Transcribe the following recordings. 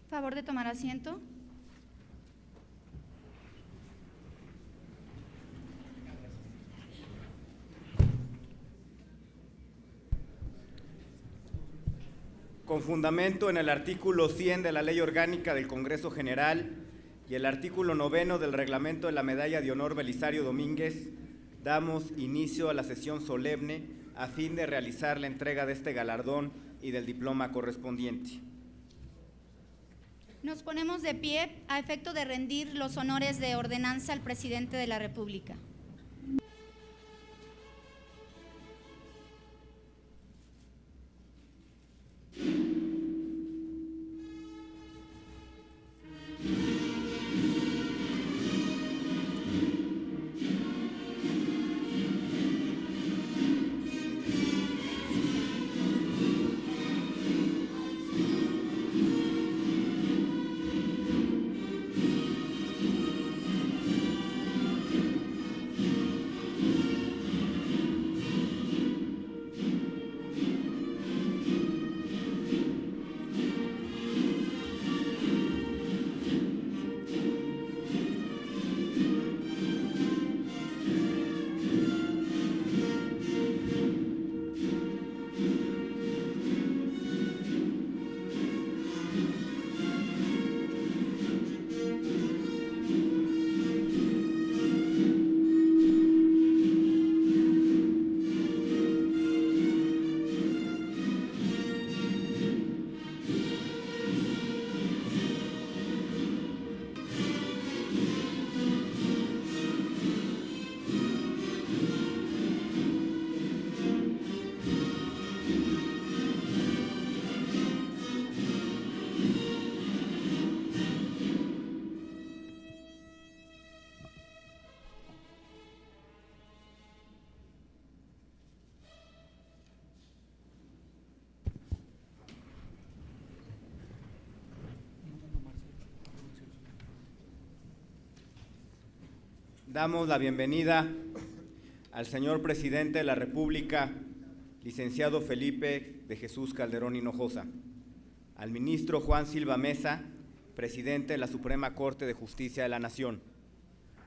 Favor de tomar asiento. Con fundamento en el artículo 100 de la Ley Orgánica del Congreso General y el artículo 9 del Reglamento de la Medalla de Honor Belisario Domínguez, damos inicio a la sesión solemne a fin de realizar la entrega de este galardón y del diploma correspondiente. Nos ponemos de pie a efecto de rendir los honores de ordenanza al presidente de la República. Damos la bienvenida al señor presidente de la República, licenciado Felipe de Jesús Calderón Hinojosa, al ministro Juan Silva Mesa, presidente de la Suprema Corte de Justicia de la Nación,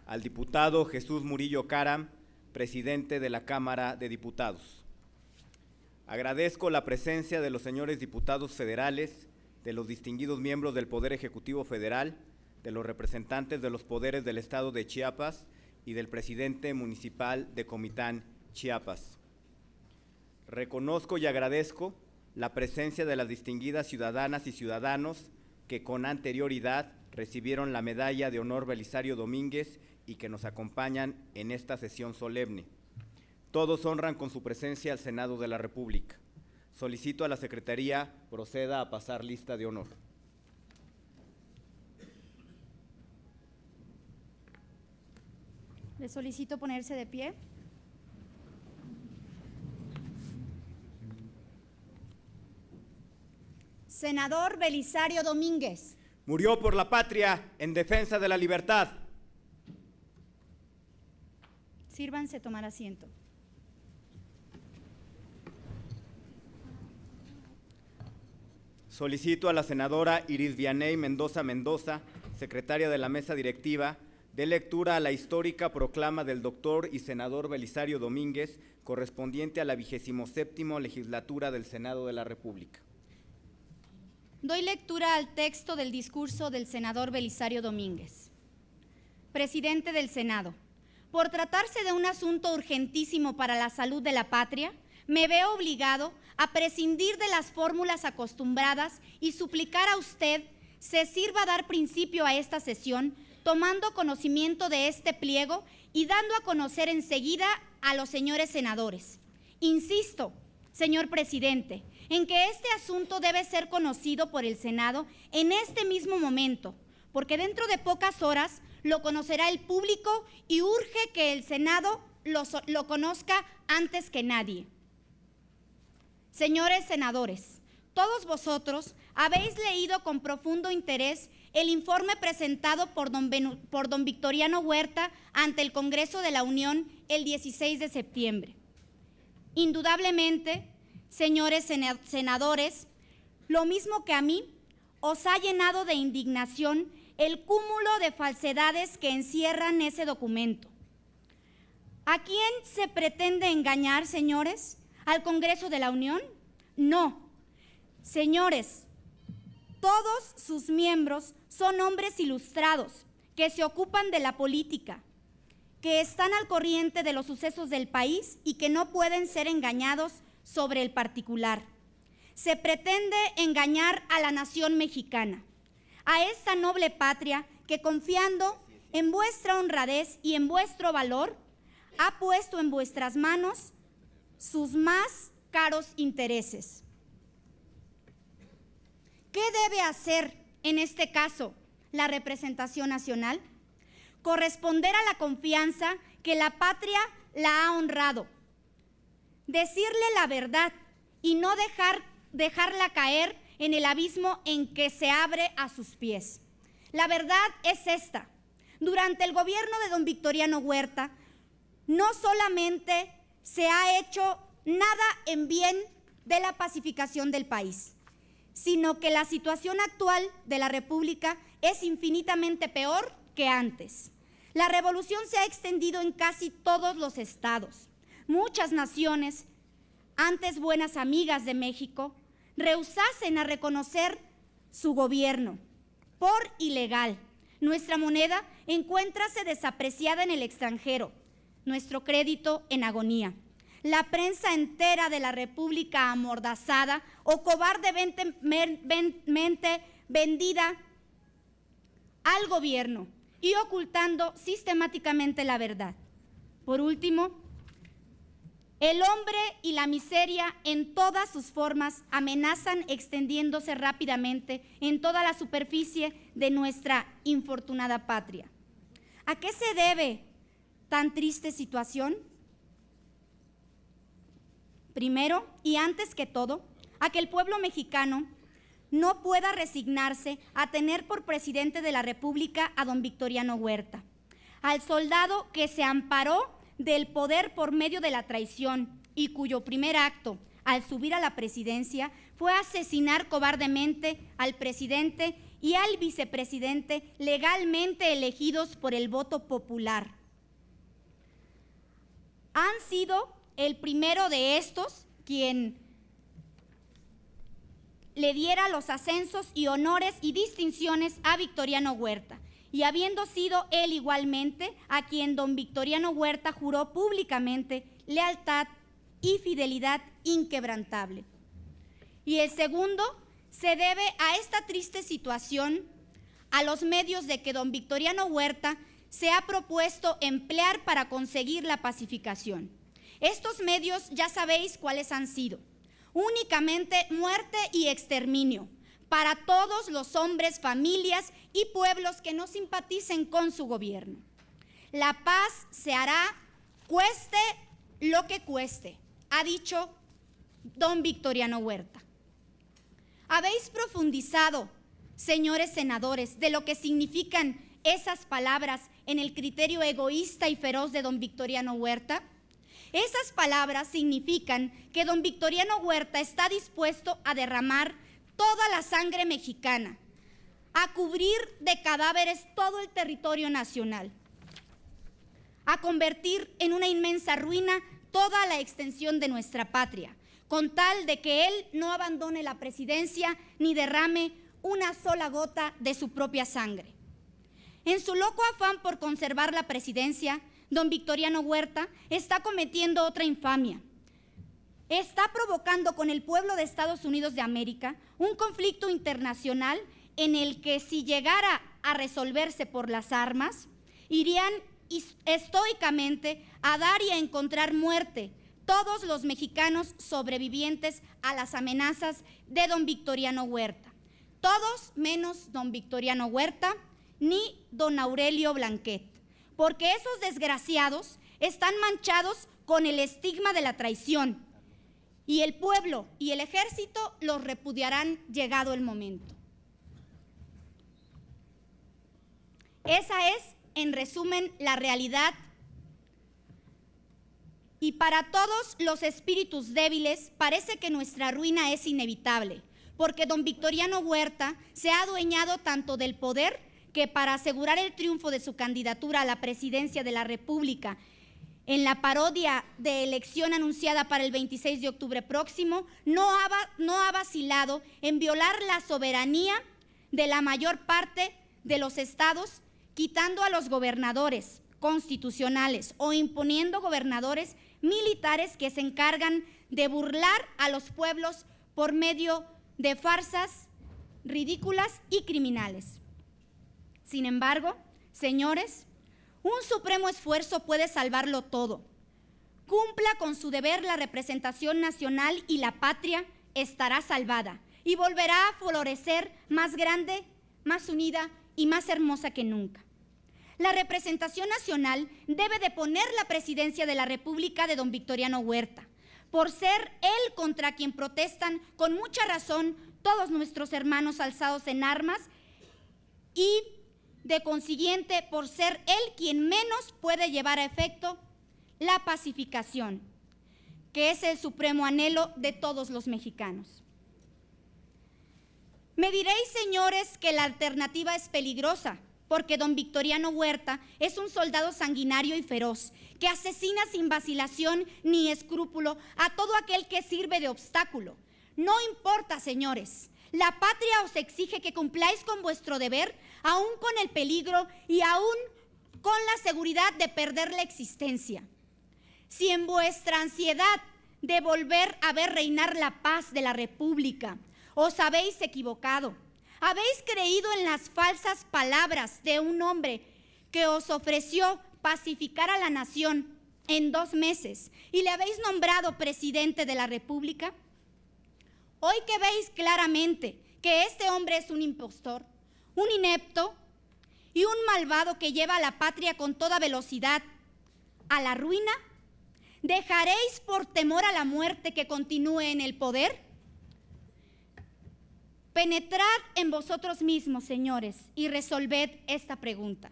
al diputado Jesús Murillo Caram, presidente de la Cámara de Diputados. Agradezco la presencia de los señores diputados federales, de los distinguidos miembros del Poder Ejecutivo Federal, de los representantes de los poderes del Estado de Chiapas y del presidente municipal de Comitán, Chiapas. Reconozco y agradezco la presencia de las distinguidas ciudadanas y ciudadanos que con anterioridad recibieron la Medalla de Honor Belisario Domínguez y que nos acompañan en esta sesión solemne. Todos honran con su presencia al Senado de la República. Solicito a la Secretaría proceda a pasar lista de honor. Le solicito ponerse de pie. Senador Belisario Domínguez. Murió por la patria en defensa de la libertad. Sírvanse tomar asiento. Solicito a la senadora Iris Vianey Mendoza Mendoza, secretaria de la mesa directiva, dé lectura a la histórica proclama del doctor y senador Belisario Domínguez, correspondiente a la 27ª legislatura del Senado de la República. Doy lectura al texto del discurso del senador Belisario Domínguez. Presidente del Senado, por tratarse de un asunto urgentísimo para la salud de la patria, me veo obligado a prescindir de las fórmulas acostumbradas y suplicar a usted se sirva dar principio a esta sesión tomando conocimiento de este pliego y dando a conocer enseguida a los señores senadores. Insisto, señor presidente, en que este asunto debe ser conocido por el Senado en este mismo momento, porque dentro de pocas horas lo conocerá el público y urge que el Senado lo conozca antes que nadie. Señores senadores, todos vosotros habéis leído con profundo interés el informe presentado por don Victoriano Huerta ante el Congreso de la Unión el 16 de septiembre. Indudablemente, señores senadores, lo mismo que a mí, os ha llenado de indignación el cúmulo de falsedades que encierran ese documento. ¿A quién se pretende engañar, señores? ¿Al Congreso de la Unión? No. Señores, todos sus miembros son hombres ilustrados que se ocupan de la política, que están al corriente de los sucesos del país y que no pueden ser engañados sobre el particular. Se pretende engañar a la nación mexicana, a esta noble patria que, confiando en vuestra honradez y en vuestro valor, ha puesto en vuestras manos sus más caros intereses. ¿Qué debe hacer en este caso la representación nacional? Corresponder a la confianza que la patria la ha honrado, decirle la verdad y no dejarla caer en el abismo en que se abre a sus pies. La verdad es esta: durante el gobierno de don Victoriano Huerta, no solamente se ha hecho nada en bien de la pacificación del país, sino que la situación actual de la República es infinitamente peor que antes. La revolución se ha extendido en casi todos los estados. Muchas naciones, antes buenas amigas de México, rehusasen a reconocer su gobierno por ilegal. Nuestra moneda encuéntrase desapreciada en el extranjero, nuestro crédito en agonía. La prensa entera de la República amordazada o cobardemente vendida al gobierno y ocultando sistemáticamente la verdad. Por último, el hambre y la miseria en todas sus formas amenazan extendiéndose rápidamente en toda la superficie de nuestra infortunada patria. ¿A qué se debe tan triste situación? Primero, y antes que todo, a que el pueblo mexicano no pueda resignarse a tener por presidente de la República a don Victoriano Huerta, al soldado que se amparó del poder por medio de la traición y cuyo primer acto al subir a la presidencia fue asesinar cobardemente al presidente y al vicepresidente legalmente elegidos por el voto popular. Han sido el primero de estos quien le diera los ascensos y honores y distinciones a Victoriano Huerta, y habiendo sido él igualmente a quien don Victoriano Huerta juró públicamente lealtad y fidelidad inquebrantable. Y el segundo se debe a esta triste situación, a los medios de que don Victoriano Huerta se ha propuesto emplear para conseguir la pacificación. Estos medios ya sabéis cuáles han sido: únicamente muerte y exterminio para todos los hombres, familias y pueblos que no simpaticen con su gobierno. La paz se hará cueste lo que cueste, ha dicho don Victoriano Huerta. ¿Habéis profundizado, señores senadores, de lo que significan esas palabras en el criterio egoísta y feroz de don Victoriano Huerta? Esas palabras significan que don Victoriano Huerta está dispuesto a derramar toda la sangre mexicana, a cubrir de cadáveres todo el territorio nacional, a convertir en una inmensa ruina toda la extensión de nuestra patria, con tal de que él no abandone la presidencia ni derrame una sola gota de su propia sangre. En su loco afán por conservar la presidencia, don Victoriano Huerta está cometiendo otra infamia. Está provocando con el pueblo de Estados Unidos de América un conflicto internacional en el que, si llegara a resolverse por las armas, irían estoicamente a dar y a encontrar muerte todos los mexicanos sobrevivientes a las amenazas de don Victoriano Huerta. Todos menos don Victoriano Huerta ni don Aurelio Blanquet, porque esos desgraciados están manchados con el estigma de la traición, y el pueblo y el ejército los repudiarán llegado el momento. Esa es, en resumen, la realidad. Y para todos los espíritus débiles parece que nuestra ruina es inevitable, porque don Victoriano Huerta se ha adueñado tanto del poder que para asegurar el triunfo de su candidatura a la presidencia de la República en la parodia de elección anunciada para el 26 de octubre próximo, no ha vacilado en violar la soberanía de la mayor parte de los estados, quitando a los gobernadores constitucionales o imponiendo gobernadores militares que se encargan de burlar a los pueblos por medio de farsas ridículas y criminales. Sin embargo, señores, un supremo esfuerzo puede salvarlo todo. Cumpla con su deber la representación nacional y la patria estará salvada y volverá a florecer más grande, más unida y más hermosa que nunca. La representación nacional debe de poner la presidencia de la República de don Victoriano Huerta, por ser él contra quien protestan con mucha razón todos nuestros hermanos alzados en armas y de consiguiente por ser él quien menos puede llevar a efecto la pacificación, que es el supremo anhelo de todos los mexicanos. Me diréis, señores, que la alternativa es peligrosa, porque don Victoriano Huerta es un soldado sanguinario y feroz, que asesina sin vacilación ni escrúpulo a todo aquel que sirve de obstáculo. No importa, señores, la patria os exige que cumpláis con vuestro deber, aún con el peligro y aún con la seguridad de perder la existencia. Si en vuestra ansiedad de volver a ver reinar la paz de la República os habéis equivocado, habéis creído en las falsas palabras de un hombre que os ofreció pacificar a la nación en 2 meses y le habéis nombrado presidente de la República, hoy que veis claramente que este hombre es un impostor, un inepto y un malvado que lleva a la patria con toda velocidad a la ruina, ¿dejaréis por temor a la muerte que continúe en el poder? Penetrad en vosotros mismos, señores, y resolved esta pregunta.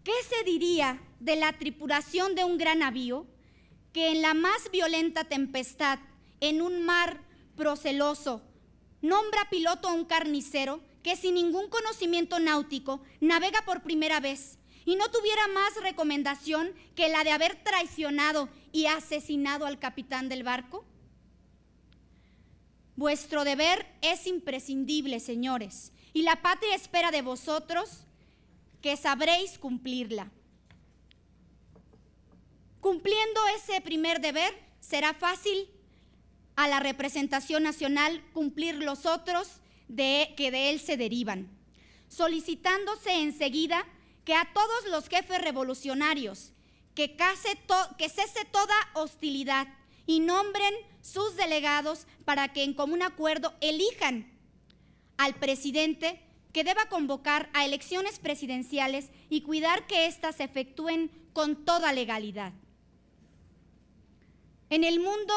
¿Qué se diría de la tripulación de un gran navío que en la más violenta tempestad, en un mar proceloso, nombra piloto a un carnicero que sin ningún conocimiento náutico navega por primera vez y no tuviera más recomendación que la de haber traicionado y asesinado al capitán del barco? Vuestro deber es imprescindible, señores, y la patria espera de vosotros que sabréis cumplirla. Cumpliendo ese primer deber, será fácil a la representación nacional cumplir los otros que de él se derivan, solicitándose enseguida que a todos los jefes revolucionarios que cese toda hostilidad y nombren sus delegados para que en común acuerdo elijan al presidente que deba convocar a elecciones presidenciales y cuidar que éstas se efectúen con toda legalidad. El mundo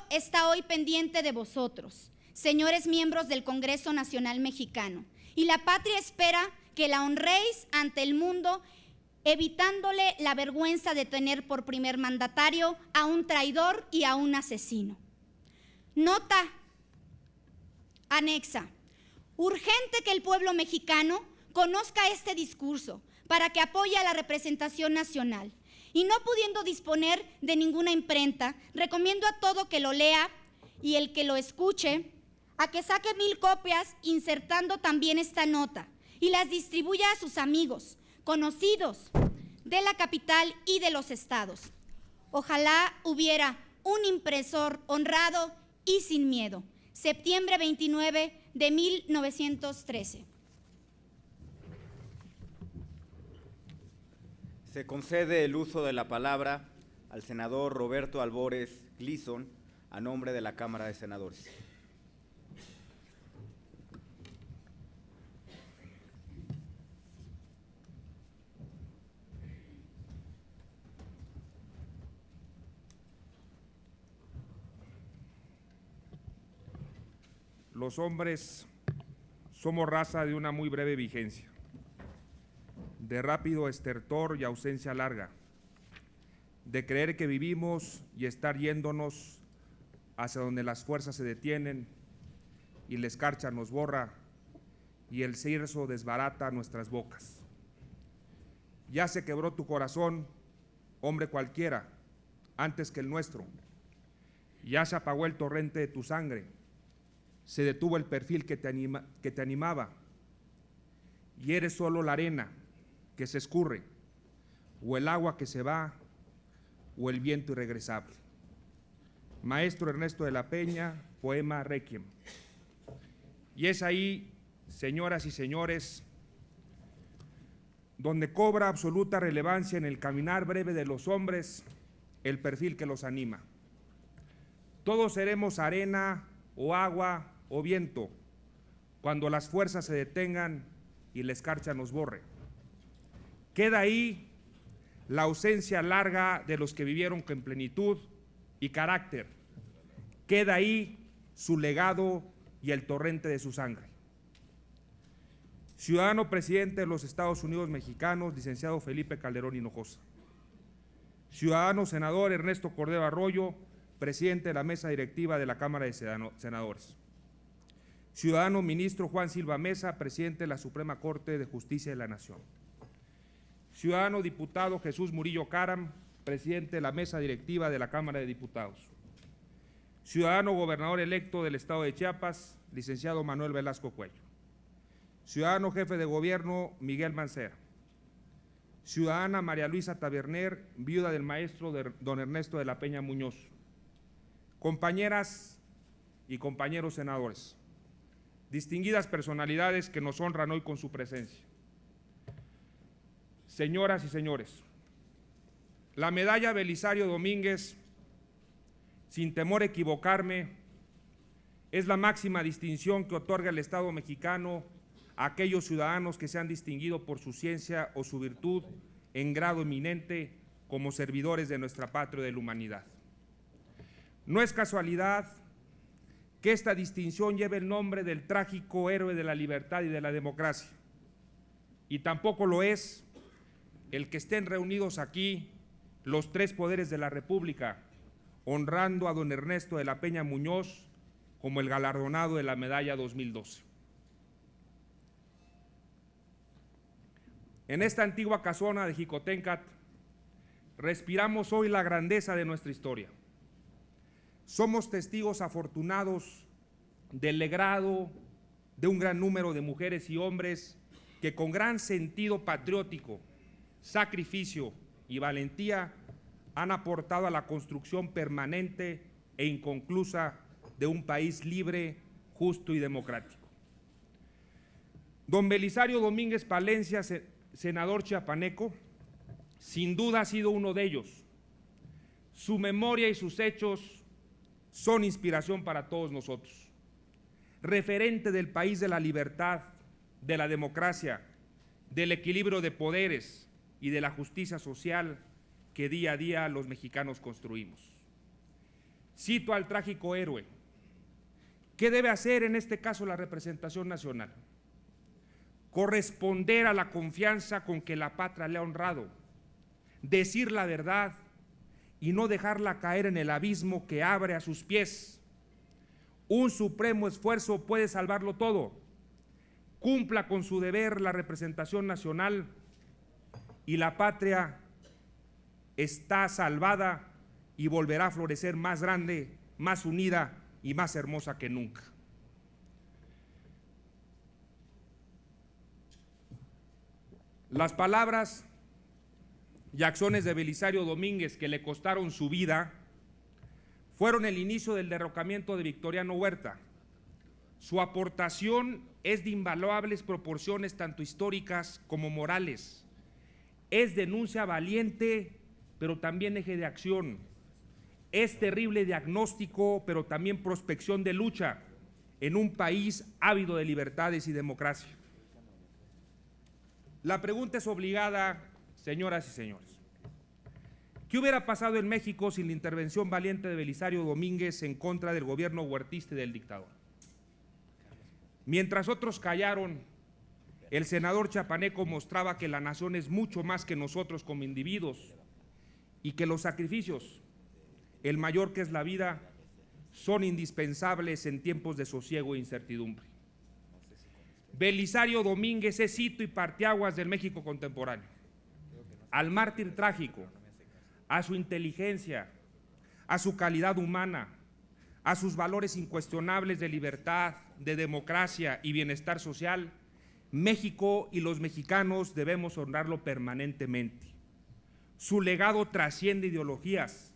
está hoy pendiente de vosotros, señores miembros del Congreso Nacional Mexicano, y la patria espera que la honréis ante el mundo, evitándole la vergüenza de tener por primer mandatario a un traidor y a un asesino. Nota anexa. Urgente que el pueblo mexicano conozca este discurso para que apoye a la representación nacional. Y no pudiendo disponer de ninguna imprenta, recomiendo a todo que lo lea y el que lo escuche a que saque 1000 copias insertando también esta nota y las distribuya a sus amigos, conocidos de la capital y de los estados. Ojalá hubiera un impresor honrado y sin miedo. Septiembre 29 de 1913. Se concede el uso de la palabra al senador Roberto Albores Gleason a nombre de la Cámara de Senadores. Los hombres somos raza de una muy breve vigencia, de rápido estertor y ausencia larga, de creer que vivimos y estar yéndonos hacia donde las fuerzas se detienen y la escarcha nos borra y el circo desbarata nuestras bocas. Ya se quebró tu corazón, hombre cualquiera, antes que el nuestro. Ya se apagó el torrente de tu sangre, se detuvo el perfil que te animaba, y eres solo la arena que se escurre, o el agua que se va, o el viento irregresable. Maestro Ernesto de la Peña, poema Requiem. Y es ahí, señoras y señores, donde cobra absoluta relevancia en el caminar breve de los hombres el perfil que los anima. Todos seremos arena o agua o viento cuando las fuerzas se detengan y la escarcha nos borre. Queda ahí la ausencia larga de los que vivieron con plenitud y carácter. Queda ahí su legado y el torrente de su sangre. Ciudadano presidente de los Estados Unidos mexicanos, licenciado Felipe Calderón Hinojosa. Ciudadano senador Ernesto Cordero Arroyo, presidente de la mesa directiva de la Cámara de Senadores. Ciudadano ministro Juan Silva Mesa, presidente de la Suprema Corte de Justicia de la Nación. Ciudadano diputado Jesús Murillo Caram, presidente de la mesa directiva de la Cámara de Diputados. Ciudadano gobernador electo del estado de Chiapas, licenciado Manuel Velasco Cuello. Ciudadano jefe de gobierno Miguel Mancera. Ciudadana María Luisa Taberner, viuda del maestro don Ernesto de la Peña Muñoz. Compañeras y compañeros senadores, distinguidas personalidades que nos honran hoy con su presencia. Señoras y señores, la medalla Belisario Domínguez, sin temor a equivocarme, es la máxima distinción que otorga el Estado mexicano a aquellos ciudadanos que se han distinguido por su ciencia o su virtud en grado eminente como servidores de nuestra patria y de la humanidad. No es casualidad que esta distinción lleve el nombre del trágico héroe de la libertad y de la democracia, y tampoco lo es el que estén reunidos aquí los tres poderes de la República, honrando a don Ernesto de la Peña Muñoz como el galardonado de la medalla 2012. En esta antigua casona de Jicotencat respiramos hoy la grandeza de nuestra historia. Somos testigos afortunados del legado de un gran número de mujeres y hombres que con gran sentido patriótico, sacrificio y valentía han aportado a la construcción permanente e inconclusa de un país libre, justo y democrático. Don Belisario Domínguez Palencia, senador chiapaneco, sin duda ha sido uno de ellos. Su memoria y sus hechos son inspiración para todos nosotros. Referente del país de la libertad, de la democracia, del equilibrio de poderes y de la justicia social que día a día los mexicanos construimos. Cito al trágico héroe. ¿Qué debe hacer en este caso la representación nacional? Corresponder a la confianza con que la patria le ha honrado, decir la verdad y no dejarla caer en el abismo que abre a sus pies. Un supremo esfuerzo puede salvarlo todo. Cumpla con su deber la representación nacional y la patria está salvada y volverá a florecer más grande, más unida y más hermosa que nunca. Las palabras y acciones de Belisario Domínguez, que le costaron su vida, fueron el inicio del derrocamiento de Victoriano Huerta. Su aportación es de invaluables proporciones tanto históricas como morales. Es denuncia valiente, pero también eje de acción. Es terrible diagnóstico, pero también prospección de lucha en un país ávido de libertades y democracia. La pregunta es obligada, señoras y señores. ¿Qué hubiera pasado en México sin la intervención valiente de Belisario Domínguez en contra del gobierno huertista y del dictador? Mientras otros callaron, el senador chiapaneco mostraba que la nación es mucho más que nosotros como individuos y que los sacrificios, el mayor que es la vida, son indispensables en tiempos de sosiego e incertidumbre. Belisario Domínguez es hito y parteaguas del México contemporáneo. Al mártir trágico, a su inteligencia, a su calidad humana, a sus valores incuestionables de libertad, de democracia y bienestar social, México y los mexicanos debemos honrarlo permanentemente. Su legado trasciende ideologías,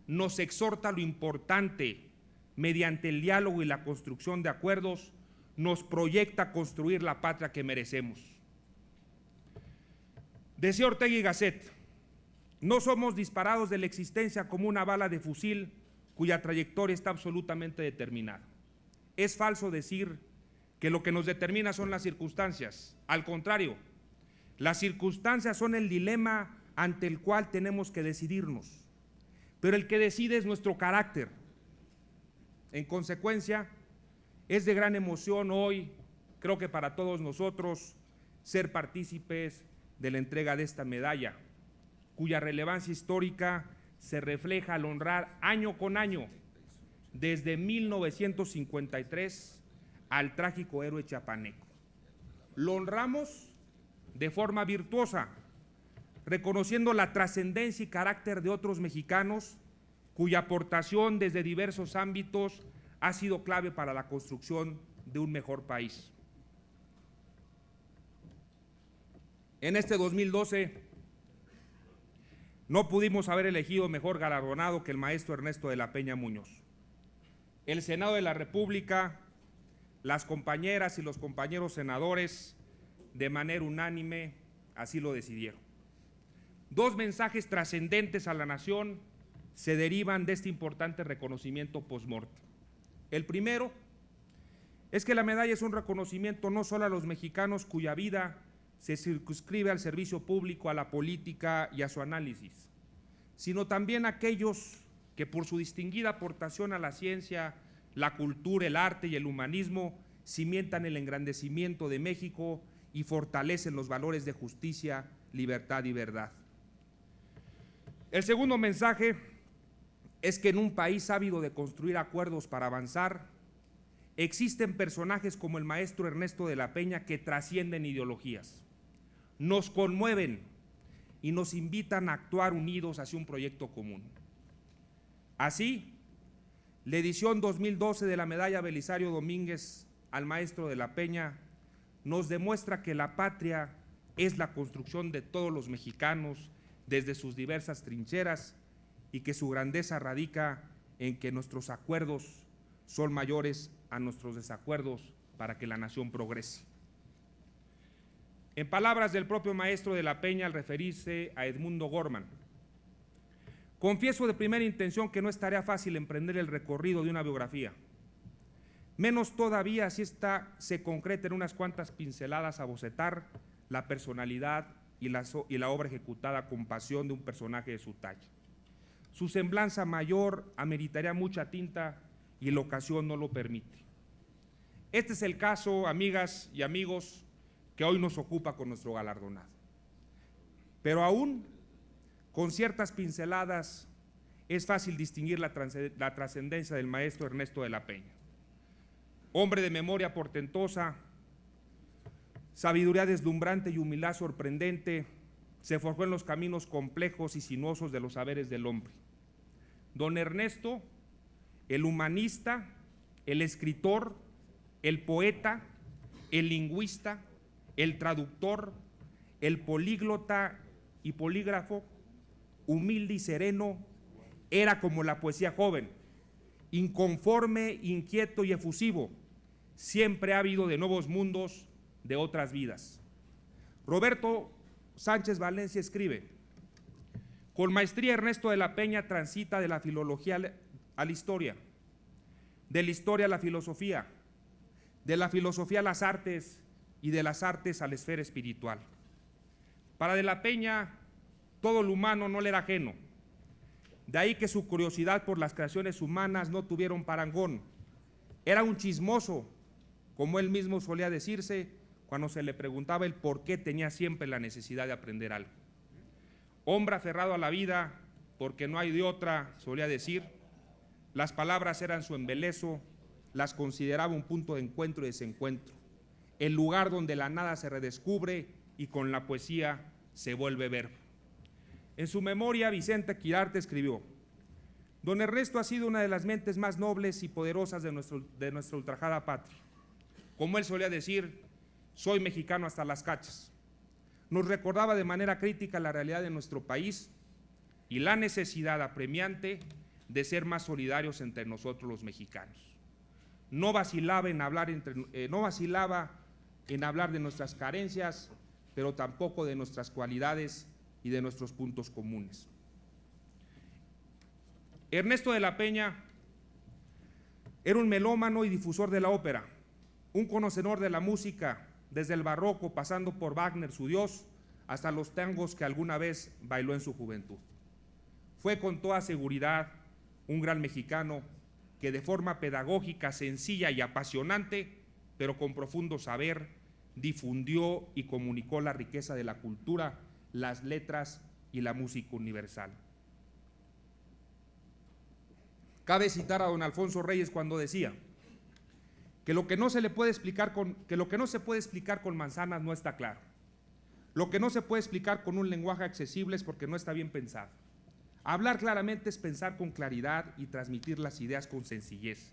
nos exhorta a lo importante, mediante el diálogo y la construcción de acuerdos, nos proyecta a construir la patria que merecemos. Decía Ortega y Gasset, no somos disparados de la existencia como una bala de fusil cuya trayectoria está absolutamente determinada. Es falso decir que lo que nos determina son las circunstancias. Al contrario, las circunstancias son el dilema ante el cual tenemos que decidirnos. Pero el que decide es nuestro carácter. En consecuencia, es de gran emoción hoy, creo que para todos nosotros, ser partícipes de la entrega de esta medalla, cuya relevancia histórica se refleja al honrar año con año, desde 1953, al trágico héroe chiapaneco. Lo honramos de forma virtuosa, reconociendo la trascendencia y carácter de otros mexicanos cuya aportación desde diversos ámbitos ha sido clave para la construcción de un mejor país. En este 2012 no pudimos haber elegido mejor galardonado que el maestro Ernesto de la Peña Muñoz. El Senado de la República, las compañeras y los compañeros senadores, de manera unánime, así lo decidieron. Dos mensajes trascendentes a la nación se derivan de este importante reconocimiento post-mortem. El primero es que la medalla es un reconocimiento no solo a los mexicanos cuya vida se circunscribe al servicio público, a la política y a su análisis, sino también a aquellos que por su distinguida aportación a la ciencia, la cultura, el arte y el humanismo cimientan el engrandecimiento de México y fortalecen los valores de justicia, libertad y verdad. El segundo mensaje es que en un país ávido de construir acuerdos para avanzar, existen personajes como el maestro Ernesto de la Peña que trascienden ideologías, nos conmueven y nos invitan a actuar unidos hacia un proyecto común. Así, la edición 2012 de la medalla Belisario Domínguez al maestro de la Peña nos demuestra que la patria es la construcción de todos los mexicanos desde sus diversas trincheras y que su grandeza radica en que nuestros acuerdos son mayores a nuestros desacuerdos para que la nación progrese. En palabras del propio maestro de la Peña al referirse a Edmundo Gorman, confieso de primera intención que no es tarea fácil emprender el recorrido de una biografía, menos todavía si ésta se concreta en unas cuantas pinceladas a bocetar la personalidad y la obra ejecutada con pasión de un personaje de su talla. Su semblanza mayor ameritaría mucha tinta y la ocasión no lo permite. Este es el caso, amigas y amigos, que hoy nos ocupa con nuestro galardonado. Pero aún con ciertas pinceladas es fácil distinguir la trascendencia del maestro Ernesto de la Peña. Hombre de memoria portentosa, sabiduría deslumbrante y humildad sorprendente, se forjó en los caminos complejos y sinuosos de los saberes del hombre. Don Ernesto, el humanista, el escritor, el poeta, el lingüista, el traductor, el políglota y polígrafo, humilde y sereno, era como la poesía joven, inconforme, inquieto y efusivo, siempre ávido de nuevos mundos, de otras vidas. Roberto Sánchez Valencia escribe: con maestría Ernesto de la Peña transita de la filología a la historia, de la historia a la filosofía, de la filosofía a las artes y de las artes a la esfera espiritual. Para de la Peña, todo lo humano no le era ajeno. De ahí que su curiosidad por las creaciones humanas no tuviera un parangón. Era un chismoso, como él mismo solía decirse cuando se le preguntaba el por qué tenía siempre la necesidad de aprender algo. Hombre aferrado a la vida, porque no hay de otra, solía decir, Las palabras eran su embeleso, las consideraba un punto de encuentro y desencuentro, el lugar donde la nada se redescubre y con la poesía se vuelve verbo. En su memoria, Vicente Quirarte escribió: don Ernesto ha sido una de las mentes más nobles y poderosas de nuestra ultrajada patria. Como él solía decir, soy mexicano hasta las cachas. Nos recordaba de manera crítica la realidad de nuestro país y la necesidad apremiante de ser más solidarios entre nosotros los mexicanos. No vacilaba en hablar de nuestras carencias, pero tampoco de nuestras cualidades y de nuestros puntos comunes. Ernesto de la Peña era un melómano y difusor de la ópera, un conocedor de la música, desde el barroco, pasando por Wagner, su dios, hasta los tangos que alguna vez bailó en su juventud. Fue con toda seguridad un gran mexicano que de forma pedagógica, sencilla y apasionante, pero con profundo saber, difundió y comunicó la riqueza de la cultura, las letras y la música universal. Cabe citar a don Alfonso Reyes cuando decía que lo que no se puede explicar con manzanas no está claro. Lo que no se puede explicar con un lenguaje accesible es porque no está bien pensado. Hablar claramente es pensar con claridad y transmitir las ideas con sencillez.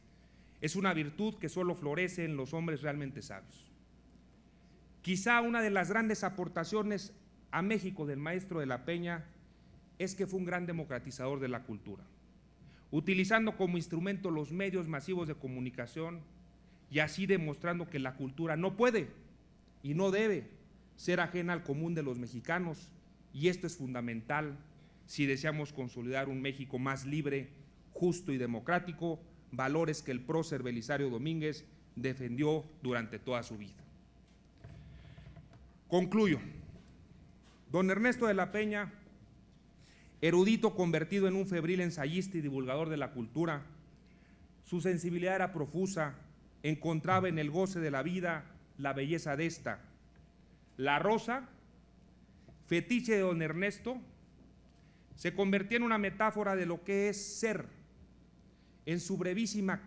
Es una virtud que solo florece en los hombres realmente sabios. Quizá una de las grandes aportaciones a México del maestro de la Peña es que fue un gran democratizador de la cultura, utilizando como instrumento los medios masivos de comunicación y así demostrando que la cultura no puede y no debe ser ajena al común de los mexicanos, y esto es fundamental si deseamos consolidar un México más libre, justo y democrático, valores que el prócer Belisario Domínguez defendió durante toda su vida. Concluyo. Don Ernesto de la Peña, erudito convertido en un febril ensayista y divulgador de la cultura, su sensibilidad era profusa, encontraba en el goce de la vida la belleza de esta. La rosa, fetiche de don Ernesto, se convertía en una metáfora de lo que es ser. En su brevísima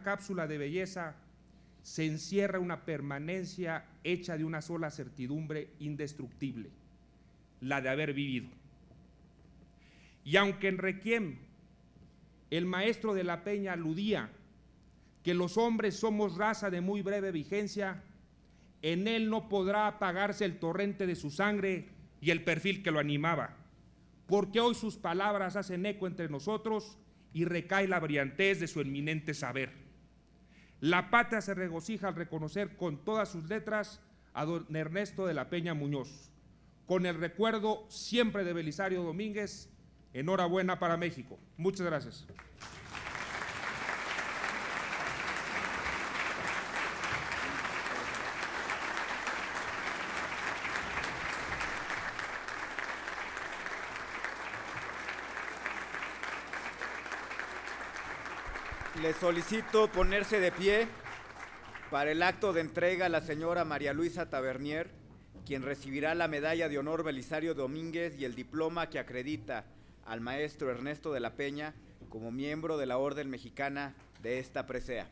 cápsula de belleza se encierra una permanencia hecha de una sola certidumbre indestructible, la de haber vivido. Y aunque en Requiem el maestro de la Peña aludía que los hombres somos raza de muy breve vigencia, en él no podrá apagarse el torrente de su sangre y el perfil que lo animaba, porque hoy sus palabras hacen eco entre nosotros y recae la brillantez de su eminente saber. La patria se regocija al reconocer con todas sus letras a don Ernesto de la Peña Muñoz. Con el recuerdo siempre de Belisario Domínguez, enhorabuena para México. Muchas gracias. Les solicito ponerse de pie para el acto de entrega a la señora María Luisa Tavernier, quien recibirá la medalla de honor Belisario Domínguez y el diploma que acredita al maestro Ernesto de la Peña como miembro de la Orden Mexicana de esta presea.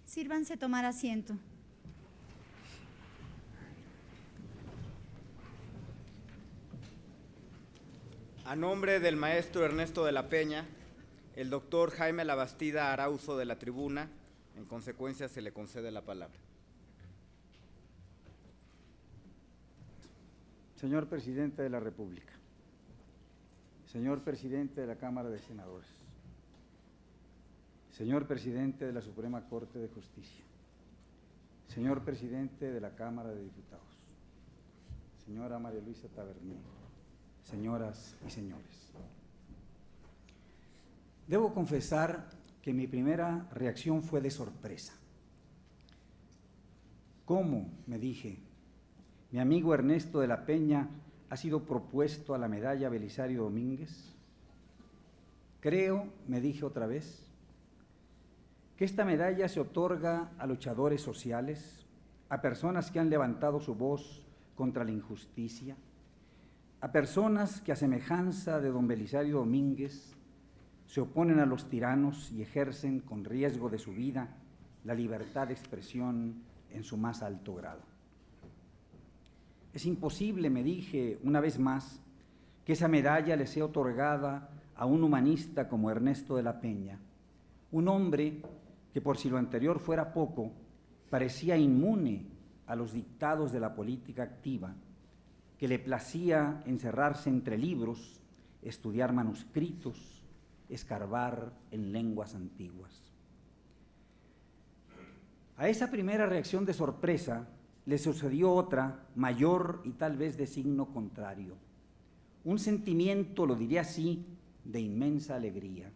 Sírvanse tomar asiento. A nombre del maestro Ernesto de la Peña, el doctor Jaime Labastida Arauzo de la tribuna, en consecuencia se le concede la palabra. Señor Presidente de la República, señor Presidente de la Cámara de Senadores, Señor Presidente de la Suprema Corte de Justicia, señor Presidente de la Cámara de Diputados, señora María Luisa Tabernier, señoras y señores. Debo confesar que mi primera reacción fue de sorpresa. ¿Cómo?, me dije, mi amigo Ernesto de la Peña ha sido propuesto a la medalla Belisario Domínguez. Creo, me dije otra vez, que esta medalla se otorga a luchadores sociales, a personas que han levantado su voz contra la injusticia, a personas que a semejanza de don Belisario Domínguez se oponen a los tiranos y ejercen con riesgo de su vida la libertad de expresión en su más alto grado. Es imposible, me dije una vez más, que esa medalla le sea otorgada a un humanista como Ernesto de la Peña, un hombre que, por si lo anterior fuera poco, parecía inmune a los dictados de la política activa, que le placía encerrarse entre libros, estudiar manuscritos, escarbar en lenguas antiguas. A esa primera reacción de sorpresa le sucedió otra, mayor y tal vez de signo contrario. Un sentimiento, lo diré así, de inmensa alegría.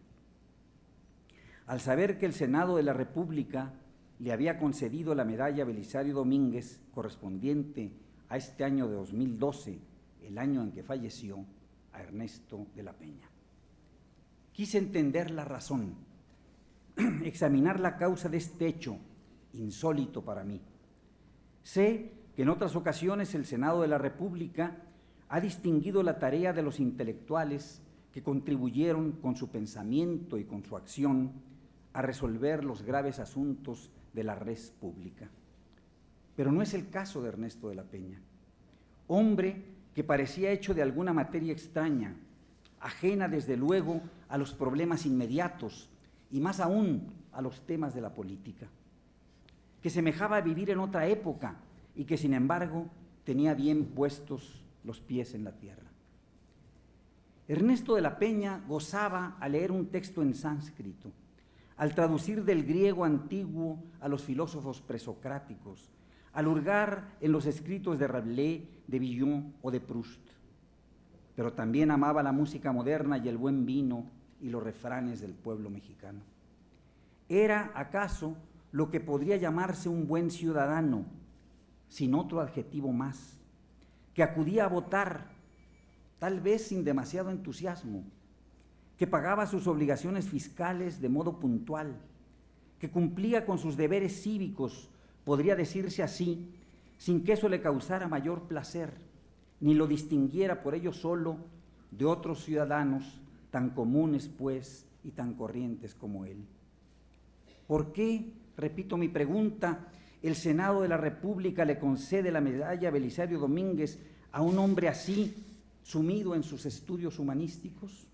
Al saber que el Senado de la República le había concedido la medalla Belisario Domínguez correspondiente a este año de 2012, el año en que falleció, a Ernesto de la Peña. Quise entender la razón, examinar la causa de este hecho, insólito para mí. Sé que en otras ocasiones el Senado de la República ha distinguido la tarea de los intelectuales que contribuyeron con su pensamiento y con su acción a resolver los graves asuntos de la res pública. Pero no es el caso de Ernesto de la Peña, hombre que parecía hecho de alguna materia extraña, ajena desde luego a los problemas inmediatos y más aún a los temas de la política, que semejaba vivir en otra época y que sin embargo tenía bien puestos los pies en la tierra. Ernesto de la Peña gozaba al leer un texto en sánscrito, al traducir del griego antiguo a los filósofos presocráticos, al hurgar en los escritos de Rabelais, de Villon o de Proust. Pero también amaba la música moderna y el buen vino y los refranes del pueblo mexicano. Era, acaso, lo que podría llamarse un buen ciudadano, sin otro adjetivo más, que acudía a votar, tal vez sin demasiado entusiasmo, que pagaba sus obligaciones fiscales de modo puntual, que cumplía con sus deberes cívicos, podría decirse así, sin que eso le causara mayor placer, ni lo distinguiera por ello solo de otros ciudadanos tan comunes, pues, y tan corrientes como él. ¿Por qué, repito mi pregunta, el Senado de la República le concede la medalla Belisario Domínguez a un hombre así, sumido en sus estudios humanísticos?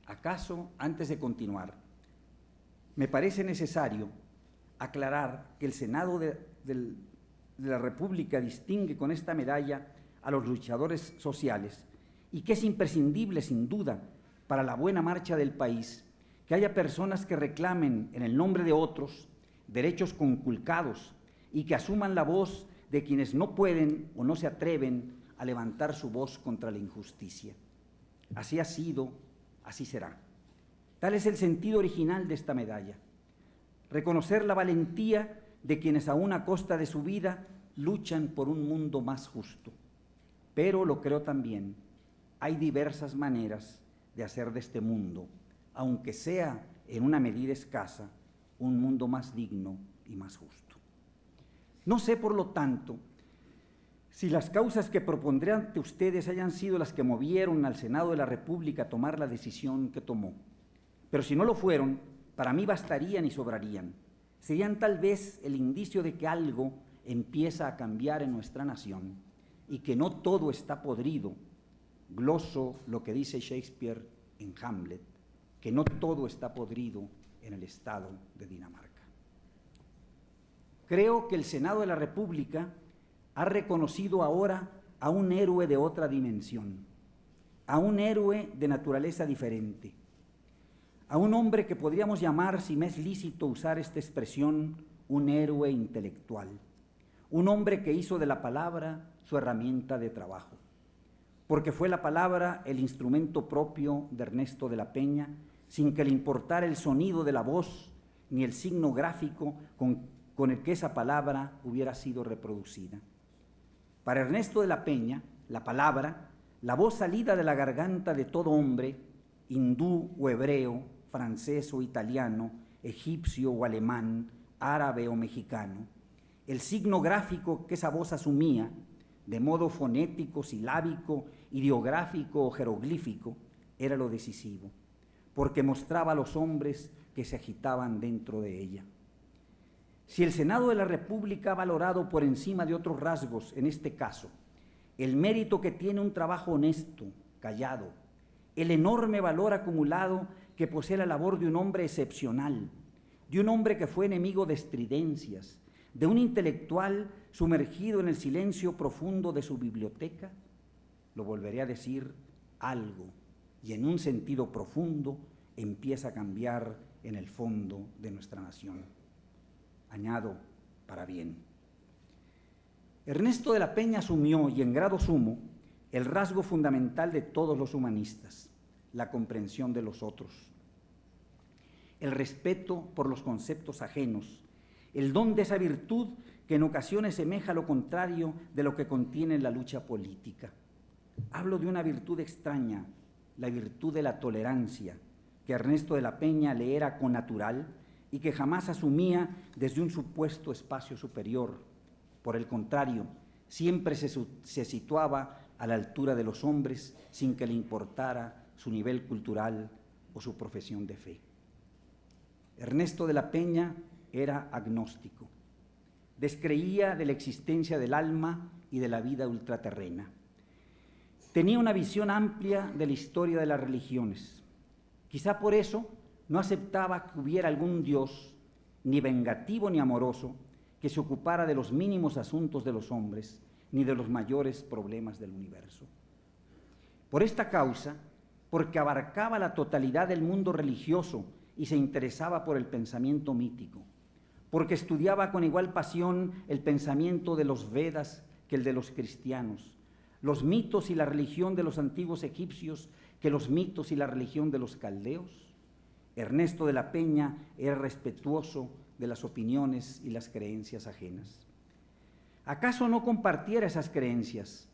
¿Acaso, antes de continuar, me parece necesario aclarar que el Senado de la República distingue con esta medalla a los luchadores sociales y que es imprescindible, sin duda, para la buena marcha del país, que haya personas que reclamen en el nombre de otros derechos conculcados y que asuman la voz de quienes no pueden o no se atreven a levantar su voz contra la injusticia. Así ha sido, así será. Tal es el sentido original de esta medalla. Reconocer la valentía de quienes aún a costa de su vida luchan por un mundo más justo. Pero lo creo también, hay diversas maneras de hacer de este mundo, aunque sea en una medida escasa, un mundo más digno y más justo. No sé, por lo tanto, si las causas que propondré ante ustedes hayan sido las que movieron al Senado de la República a tomar la decisión que tomó. Pero si no lo fueron, para mí bastarían y sobrarían. Serían tal vez el indicio de que algo empieza a cambiar en nuestra nación y que no todo está podrido. Gloso lo que dice Shakespeare en Hamlet, que no todo está podrido en el estado de Dinamarca. Creo que el Senado de la República ha reconocido ahora a un héroe de otra dimensión, a un héroe de naturaleza diferente, a un hombre que podríamos llamar, si me es lícito usar esta expresión, un héroe intelectual, un hombre que hizo de la palabra su herramienta de trabajo, porque fue la palabra el instrumento propio de Ernesto de la Peña, sin que le importara el sonido de la voz ni el signo gráfico con el que esa palabra hubiera sido reproducida. Para Ernesto de la Peña, la palabra, la voz salida de la garganta de todo hombre, hindú o hebreo, francés o italiano, egipcio o alemán, árabe o mexicano, el signo gráfico que esa voz asumía, de modo fonético, silábico, ideográfico o jeroglífico, era lo decisivo, porque mostraba a los hombres que se agitaban dentro de ella. Si el Senado de la República ha valorado por encima de otros rasgos, en este caso, el mérito que tiene un trabajo honesto, callado, el enorme valor acumulado que posee la labor de un hombre excepcional, de un hombre que fue enemigo de estridencias, de un intelectual sumergido en el silencio profundo de su biblioteca, lo volveré a decir, algo, y en un sentido profundo, empieza a cambiar en el fondo de nuestra nación. Añado, para bien. Ernesto de la Peña asumió, y en grado sumo, el rasgo fundamental de todos los humanistas, la comprensión de los otros, el respeto por los conceptos ajenos, el don de esa virtud que en ocasiones semeja lo contrario de lo que contiene la lucha política. Hablo de una virtud extraña, la virtud de la tolerancia, que a Ernesto de la Peña le era connatural y que jamás asumía desde un supuesto espacio superior. Por el contrario, siempre se situaba a la altura de los hombres sin que le importara su nivel cultural o su profesión de fe. Ernesto de la Peña era agnóstico, descreía de la existencia del alma y de la vida ultraterrena. Tenía una visión amplia de la historia de las religiones. Quizá por eso no aceptaba que hubiera algún Dios, ni vengativo ni amoroso, que se ocupara de los mínimos asuntos de los hombres, ni de los mayores problemas del universo. Por esta causa, porque abarcaba la totalidad del mundo religioso y se interesaba por el pensamiento mítico, porque estudiaba con igual pasión el pensamiento de los Vedas que el de los cristianos, los mitos y la religión de los antiguos egipcios que los mitos y la religión de los caldeos, Ernesto de la Peña era respetuoso de las opiniones y las creencias ajenas. ¿Acaso no compartiera esas creencias?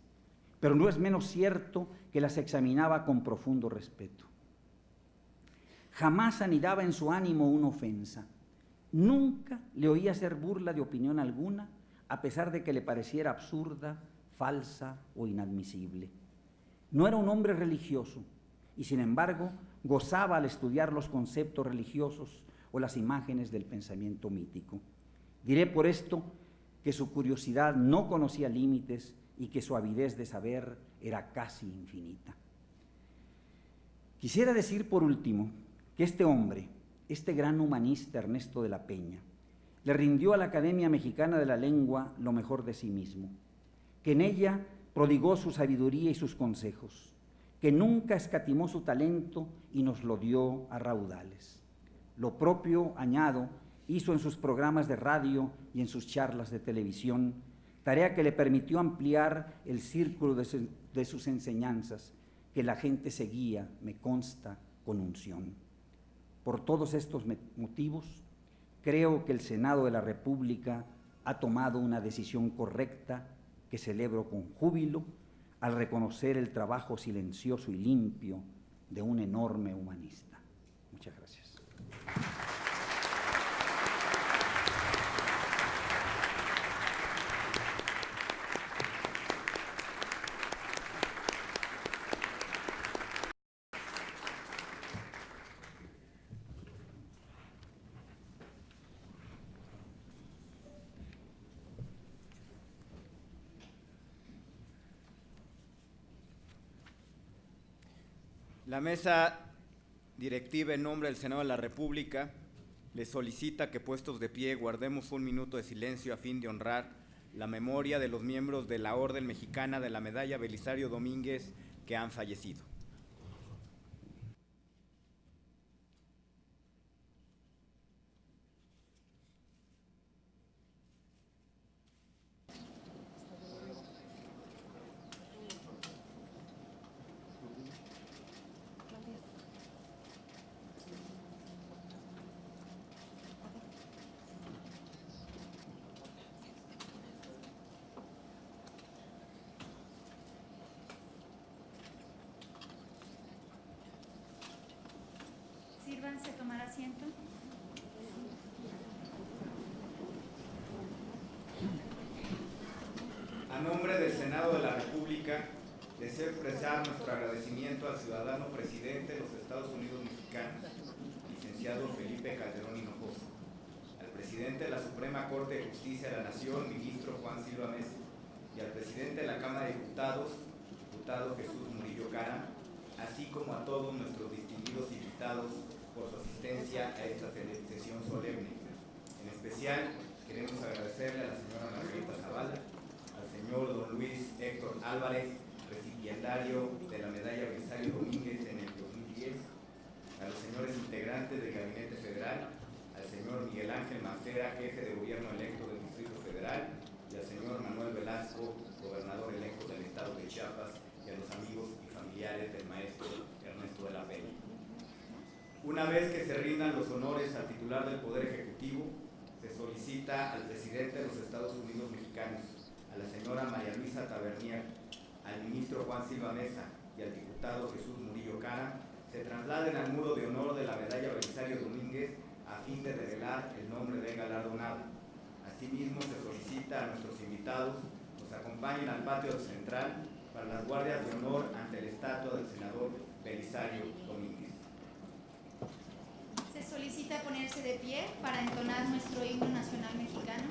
Pero no es menos cierto que las examinaba con profundo respeto. Jamás anidaba en su ánimo una ofensa. Nunca le oí hacer burla de opinión alguna, a pesar de que le pareciera absurda, falsa o inadmisible. No era un hombre religioso y, sin embargo, gozaba al estudiar los conceptos religiosos o las imágenes del pensamiento mítico. Diré por esto que su curiosidad no conocía límites y que su avidez de saber era casi infinita. Quisiera decir por último que este hombre, este gran humanista Ernesto de la Peña, le rindió a la Academia Mexicana de la Lengua lo mejor de sí mismo, que en ella prodigó su sabiduría y sus consejos, que nunca escatimó su talento y nos lo dio a raudales. Lo propio, añado, hizo en sus programas de radio y en sus charlas de televisión, tarea que le permitió ampliar el círculo de sus enseñanzas, que la gente seguía, me consta, con unción. Por todos estos motivos, creo que el Senado de la República ha tomado una decisión correcta que celebro con júbilo al reconocer el trabajo silencioso y limpio de un enorme humanista. Muchas gracias. La mesa directiva en nombre del Senado de la República le solicita que, puestos de pie, guardemos un minuto de silencio a fin de honrar la memoria de los miembros de la Orden Mexicana de la Medalla Belisario Domínguez que han fallecido. Pónganse a tomar asiento. A nombre del Senado de la República, deseo expresar nuestro agradecimiento al ciudadano presidente de los Estados Unidos mexicanos, licenciado Felipe Calderón Hinojosa, al presidente de la Suprema Corte de Justicia de la Nación, ministro Juan Silva Mesa, y al presidente de la Cámara de Diputados, diputado Jesús Murillo Caram, así como a todos nuestros distinguidos invitados por su asistencia a esta sesión solemne. En especial, queremos agradecerle a la señora Margarita Zavala, al señor don Luis Héctor Álvarez, recipiendario de la medalla Belisario Domínguez en el 2010, a los señores integrantes del Gabinete Federal, al señor Miguel Ángel Mancera, jefe de gobierno electo del Distrito Federal, y al señor Manuel Velasco, gobernador electo del estado de Chiapas, y a los amigos y familiares del maestro Ernesto de la Peña. Una vez que se rindan los honores al titular del Poder Ejecutivo, se solicita al presidente de los Estados Unidos mexicanos, a la señora María Luisa Tavernier, al ministro Juan Silva Mesa y al diputado Jesús Murillo Caram, se trasladen al muro de honor de la medalla Belisario Domínguez a fin de revelar el nombre del galardonado. Asimismo, se solicita a nuestros invitados nos acompañen al patio central para las guardias de honor ante la estatua del senador Belisario Domínguez. Se solicita ponerse de pie para entonar nuestro himno nacional mexicano.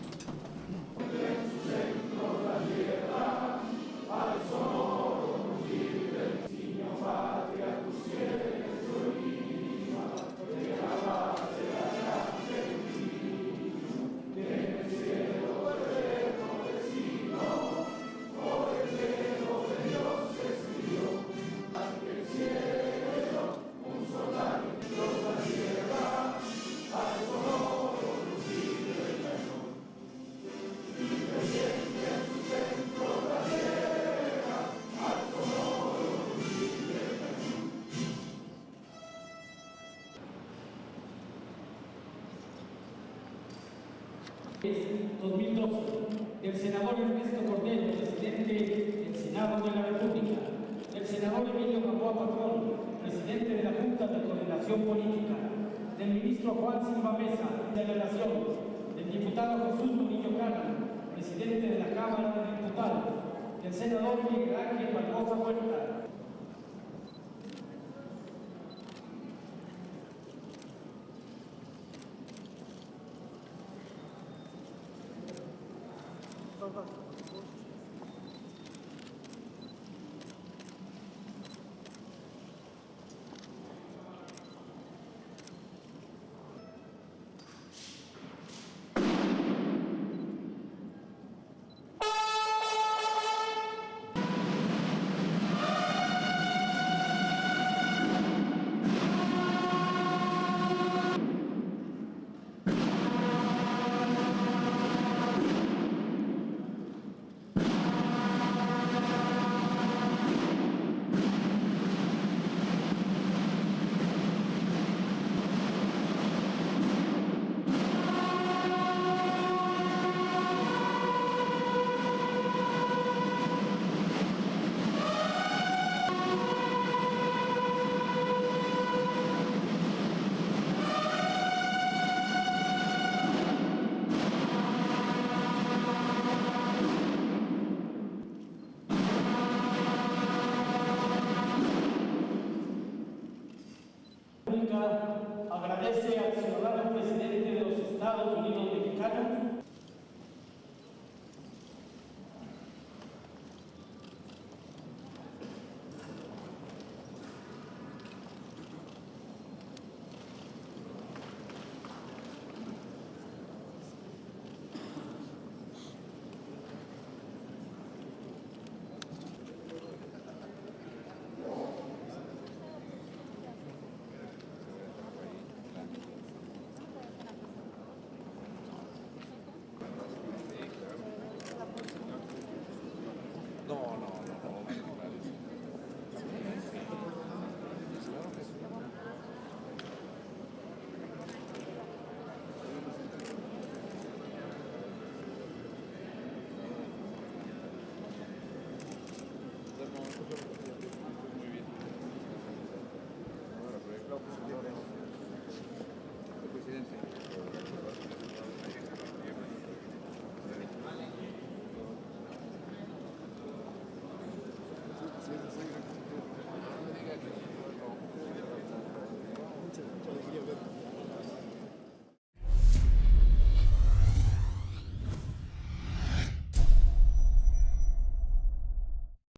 Es 2012, del senador Ernesto Cordero, presidente del Senado de la República, del senador Emilio Gamboa Patrón, presidente de la Junta de Coordinación Política, del ministro Juan Silva Mesa, de Relación, del diputado Jesús Murillo Caram, presidente de la Cámara de Diputados, del senador Miguel Ángel Barbosa Huerta. Todos.